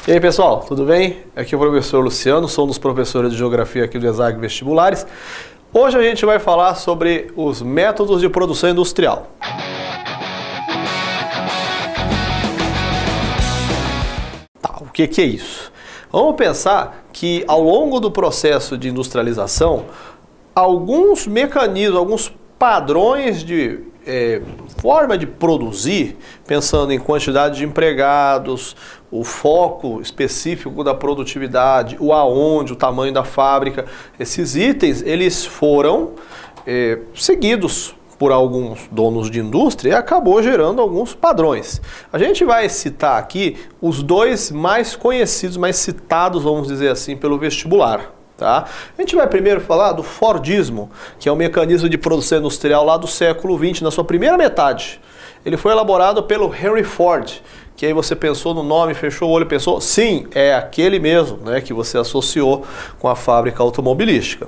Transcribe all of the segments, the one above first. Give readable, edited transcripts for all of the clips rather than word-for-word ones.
E aí pessoal, tudo bem? Aqui é o professor Luciano, sou um dos professores de Geografia aqui do ESAG Vestibulares. Hoje a gente vai falar sobre os métodos de produção industrial. Tá, o que é isso? Vamos pensar que ao longo do processo de industrialização, alguns mecanismos, alguns padrões de forma de produzir, pensando em quantidade de empregados, o foco específico da produtividade, o aonde, o tamanho da fábrica, esses itens eles foram seguidos por alguns donos de indústria e acabou gerando alguns padrões. A gente vai citar aqui os dois mais conhecidos, mais citados, vamos dizer assim, pelo vestibular. Tá? A gente vai primeiro falar do Fordismo, que é um mecanismo de produção industrial lá do século XX, na sua primeira metade. Ele foi elaborado pelo Henry Ford, que aí você pensou no nome, fechou o olho e pensou, sim, é aquele mesmo, né, que você associou com a fábrica automobilística.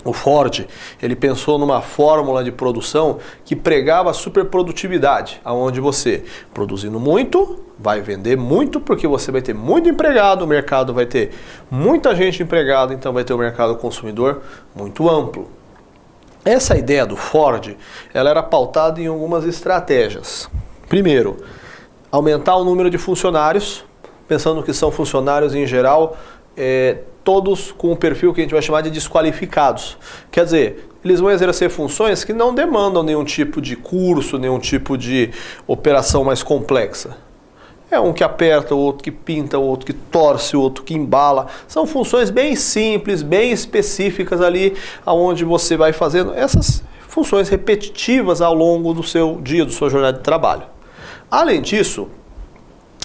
O Ford, ele pensou numa fórmula de produção que pregava a superprodutividade, onde você, produzindo muito, vai vender muito, porque você vai ter muito empregado, o mercado vai ter muita gente empregada, então vai ter um mercado consumidor muito amplo. Essa ideia do Ford, ela era pautada em algumas estratégias. Primeiro, aumentar o número de funcionários, pensando que são funcionários em geral, todos com um perfil que a gente vai chamar de desqualificados. Quer dizer, eles vão exercer funções que não demandam nenhum tipo de curso, nenhum tipo de operação mais complexa. É um que aperta, o outro que pinta, o outro que torce, o outro que embala. São funções bem simples, bem específicas ali, onde você vai fazendo essas funções repetitivas ao longo do seu dia, da sua jornada de trabalho. Além disso,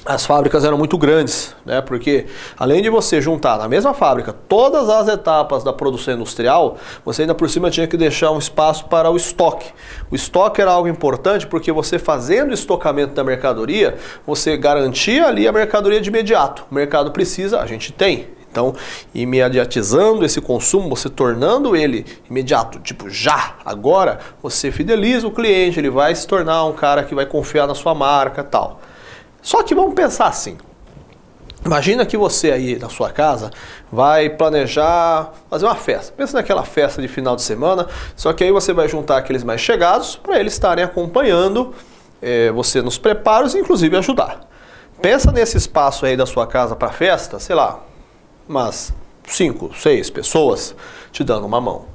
as fábricas eram muito grandes, né? Porque além de você juntar na mesma fábrica todas as etapas da produção industrial, você ainda por cima tinha que deixar um espaço para o estoque. O estoque era algo importante porque você fazendo o estocamento da mercadoria, você garantia ali a mercadoria de imediato. O mercado precisa, a gente tem. Então, imediatizando esse consumo, você tornando ele imediato, tipo já, agora, você fideliza o cliente, ele vai se tornar um cara que vai confiar na sua marca e tal. Só que vamos pensar assim, imagina que você aí na sua casa vai planejar fazer uma festa. Pensa naquela festa de final de semana, só que aí você vai juntar aqueles mais chegados para eles estarem acompanhando você nos preparos e inclusive ajudar. Pensa nesse espaço aí da sua casa para festa, sei lá, umas 5, 6 pessoas te dando uma mão.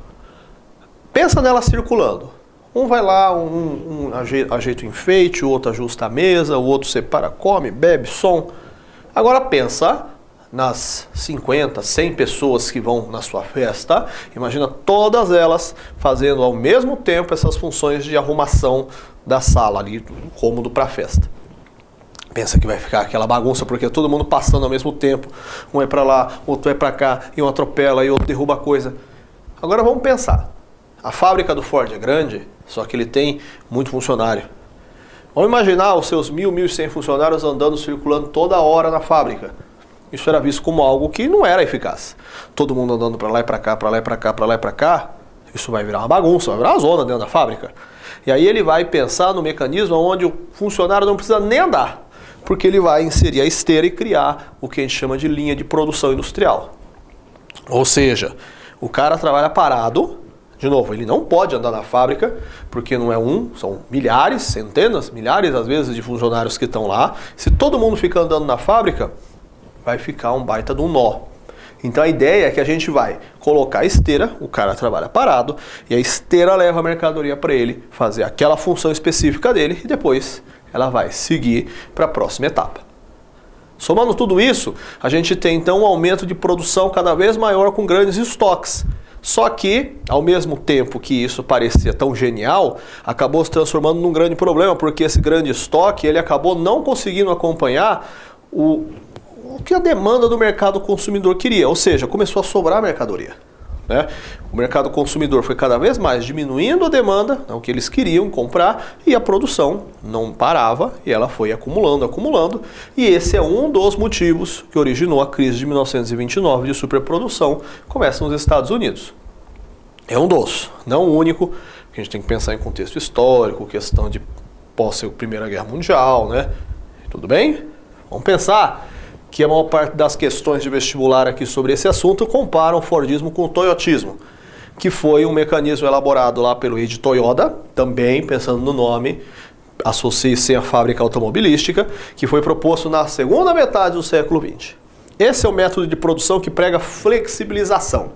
Pensa nela circulando. Um vai lá, um ajeita o enfeite, o outro ajusta a mesa, o outro separa, come, bebe, som. Agora pensa nas 50, 100 pessoas que vão na sua festa. Imagina todas elas fazendo ao mesmo tempo essas funções de arrumação da sala ali, do cômodo para a festa. Pensa que vai ficar aquela bagunça, porque todo mundo passando ao mesmo tempo. Um é para lá, outro é para cá, e um atropela, e outro derruba coisa. Agora vamos pensar. A fábrica do Ford é grande, só que ele tem muito funcionário. Vamos imaginar os seus 1.000, 1.100 funcionários andando, circulando toda hora na fábrica. Isso era visto como algo que não era eficaz. Todo mundo andando para lá e para cá, para lá e para cá, para lá e para cá. Isso vai virar uma bagunça, vai virar uma zona dentro da fábrica. E aí ele vai pensar no mecanismo onde o funcionário não precisa nem andar, porque ele vai inserir a esteira e criar o que a gente chama de linha de produção industrial. Ou seja, o cara trabalha parado. De novo, ele não pode andar na fábrica, porque não é são milhares, centenas, milhares às vezes de funcionários que estão lá. Se todo mundo fica andando na fábrica, vai ficar um baita de um nó. Então a ideia é que a gente vai colocar a esteira, o cara trabalha parado, e a esteira leva a mercadoria para ele fazer aquela função específica dele, e depois ela vai seguir para a próxima etapa. Somando tudo isso, a gente tem então um aumento de produção cada vez maior com grandes estoques. Só que, ao mesmo tempo que isso parecia tão genial, acabou se transformando num grande problema, porque esse grande estoque ele acabou não conseguindo acompanhar o que a demanda do mercado consumidor queria, ou seja, começou a sobrar mercadoria. Né? O mercado consumidor foi cada vez mais diminuindo a demanda, o que eles queriam comprar, e a produção não parava e ela foi acumulando, acumulando. E esse é um dos motivos que originou a crise de 1929 de superprodução, começa nos Estados Unidos. É um dos, não o único, porque a gente tem que pensar em contexto histórico, questão de pós-Primeira Guerra Mundial, né? Tudo bem? Vamos pensar que a maior parte das questões de vestibular aqui sobre esse assunto comparam o Fordismo com o Toyotismo, que foi um mecanismo elaborado lá pelo Eiji Toyoda, também pensando no nome, associe-se à fábrica automobilística, que foi proposto na segunda metade do século XX. Esse é o método de produção que prega flexibilização.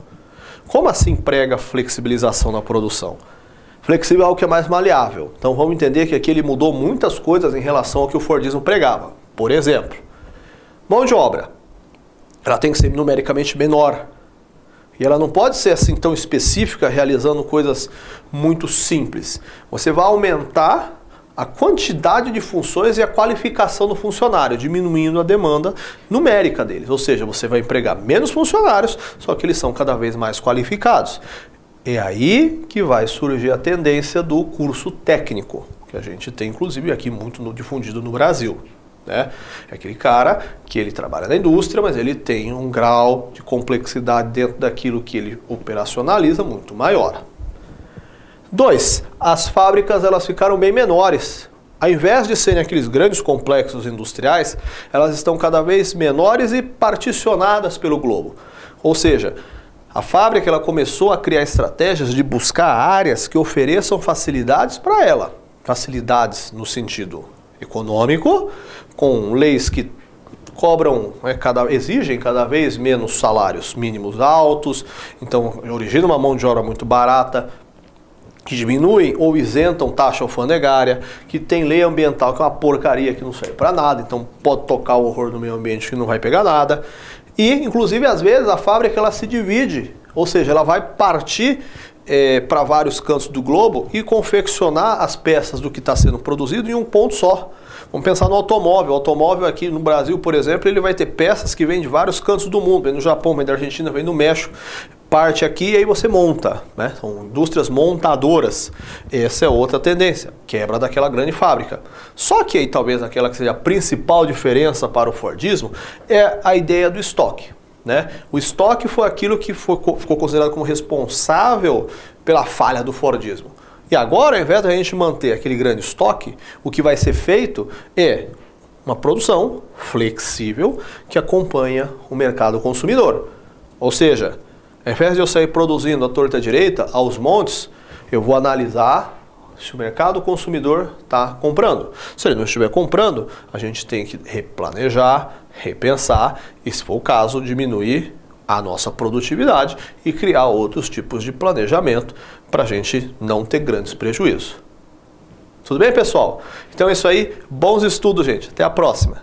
Como assim prega flexibilização na produção? Flexível é algo que é mais maleável. Então vamos entender que aqui ele mudou muitas coisas em relação ao que o Fordismo pregava. Por exemplo, mão de obra. Ela tem que ser numericamente menor. E ela não pode ser assim tão específica, realizando coisas muito simples. Você vai aumentar a quantidade de funções e a qualificação do funcionário, diminuindo a demanda numérica deles. Ou seja, você vai empregar menos funcionários, só que eles são cada vez mais qualificados. É aí que vai surgir a tendência do curso técnico, que a gente tem inclusive aqui muito difundido no Brasil. Né? É aquele cara que ele trabalha na indústria, mas ele tem um grau de complexidade dentro daquilo que ele operacionaliza muito maior. 2. As fábricas elas ficaram bem menores. Ao invés de serem aqueles grandes complexos industriais, elas estão cada vez menores e particionadas pelo globo. Ou seja, a fábrica ela começou a criar estratégias de buscar áreas que ofereçam facilidades para ela. Facilidades no sentido econômico, com leis que cobram, exigem cada vez menos salários mínimos altos, então origina uma mão de obra muito barata, que diminuem ou isentam taxa alfandegária, que tem lei ambiental que é uma porcaria que não serve para nada, então pode tocar o horror do meio ambiente que não vai pegar nada. E, inclusive, às vezes a fábrica ela se divide, ou seja, ela vai partir para vários cantos do globo e confeccionar as peças do que está sendo produzido em um ponto só. Vamos pensar no automóvel. O automóvel aqui no Brasil, por exemplo, ele vai ter peças que vêm de vários cantos do mundo. Vem do Japão, vem da Argentina, vem do México. Parte aqui e aí você monta. Né? São indústrias montadoras. Essa é outra tendência. Quebra daquela grande fábrica. Só que aí talvez aquela que seja a principal diferença para o Fordismo é a ideia do estoque. Né? O estoque foi aquilo que ficou considerado como responsável pela falha do Fordismo. E agora, ao invés de a gente manter aquele grande estoque, o que vai ser feito é uma produção flexível que acompanha o mercado consumidor. Ou seja, ao invés de eu sair produzindo à torta direita, aos montes, eu vou analisar se o mercado consumidor está comprando. Se ele não estiver comprando, a gente tem que replanejar, repensar e, se for o caso, diminuir a nossa produtividade e criar outros tipos de planejamento para a gente não ter grandes prejuízos. Tudo bem, pessoal? Então é isso aí. Bons estudos, gente. Até a próxima.